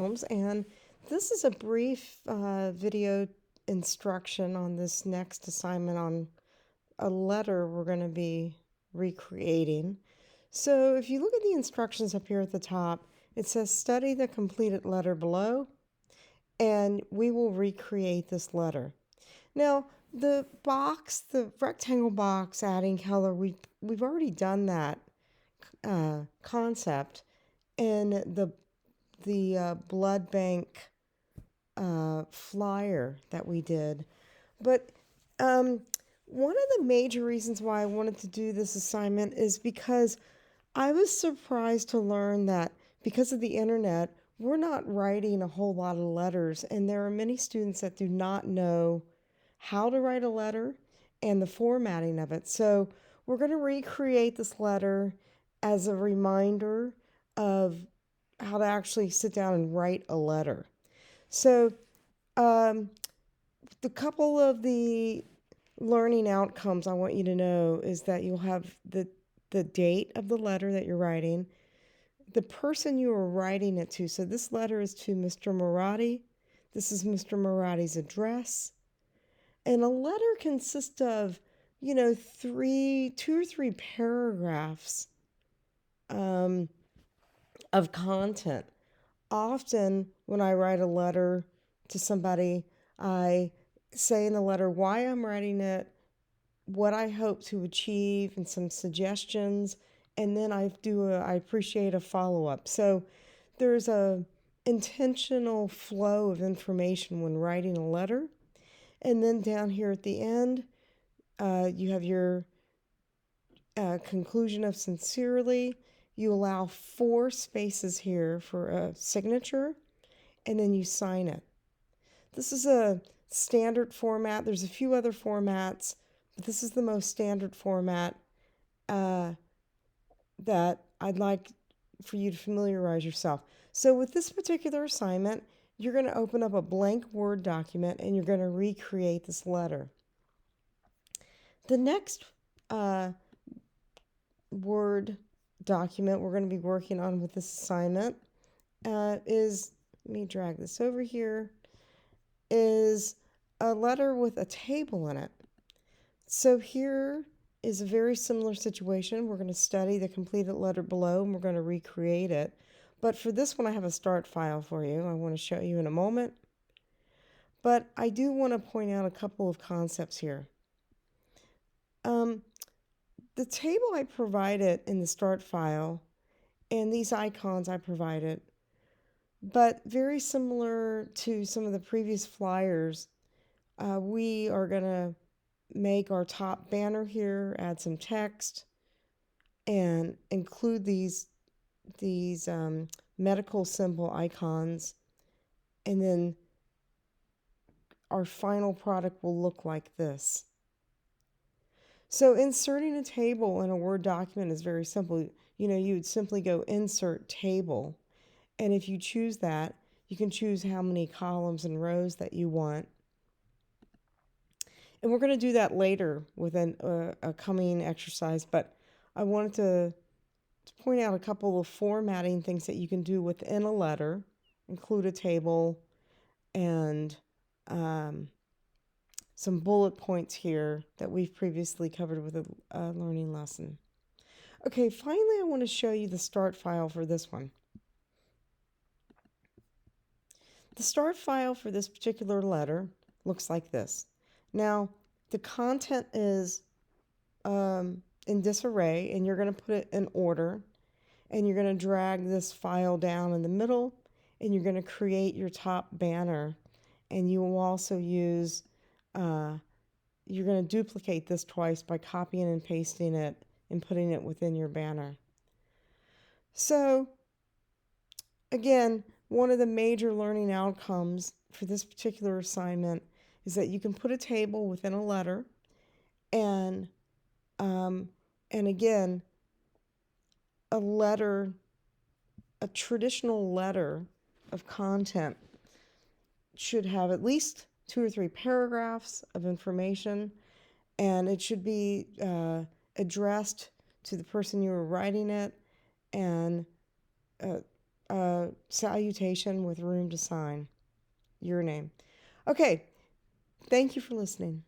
And this is a brief video instruction on this next assignment on a letter we're going to be recreating. So if you look at the instructions up here at the top, it says study the completed letter below, and we will recreate this letter. Now, the rectangle box adding color, we've already done that concept in the blood bank flyer that we did. But one of the major reasons why I wanted to do this assignment is because I was surprised to learn that because of the internet, we're not writing a whole lot of letters, and there are many students that do not know how to write a letter and the formatting of it. So we're going to recreate this letter as a reminder of how to actually sit down and write a letter. So the couple of the learning outcomes I want you to know is that you'll have the date of the letter that you're writing, the person you are writing it to. So this letter is to Mr. Murati. This is Mr. Murati's address. And a letter consists of, two or three paragraphs of content. Often when I write a letter to somebody, I say in the letter why I'm writing it, what I hope to achieve, and some suggestions, and then I appreciate a follow-up. So there's a intentional flow of information when writing a letter. And then down here at the end, you have your conclusion of sincerely. You allow 4 spaces here for a signature, and then you sign it. This is a standard format. There's a few other formats, but this is the most standard format that I'd like for you to familiarize yourself. So with this particular assignment, you're going to open up a blank Word document and you're going to recreate this letter. The next Word document we're going to be working on with this assignment is, let me drag this over here, is a letter with a table in it. So here is a very similar situation. We're going to study the completed letter below and we're going to recreate it. But for this one, I have a start file for you. I want to show you in a moment. But I do want to point out a couple of concepts here. The table I provided in the start file and these icons I provided, but very similar to some of the previous flyers, we are going to make our top banner here, add some text, and include these medical symbol icons, and then our final product will look like this. So inserting a table in a Word document is very simple. You would simply go insert table, and if you choose that, you can choose how many columns and rows that you want. And we're going to do that later with a coming exercise, but I wanted to point out a couple of formatting things that you can do within a letter, include a table, and some bullet points here that we've previously covered with a learning lesson. Okay, finally I want to show you the start file for this one. The start file for this particular letter looks like this. Now, the content is in disarray, and you're going to put it in order, and you're going to drag this file down in the middle, and you're going to create your top banner, and you will also use, you're going to duplicate this twice by copying and pasting it and putting it within your banner. So, again, one of the major learning outcomes for this particular assignment is that you can put a table within a letter, and again, a traditional letter of content should have at least 2 or 3 paragraphs of information, and it should be addressed to the person you were writing it, and salutation with room to sign your name. Okay, thank you for listening.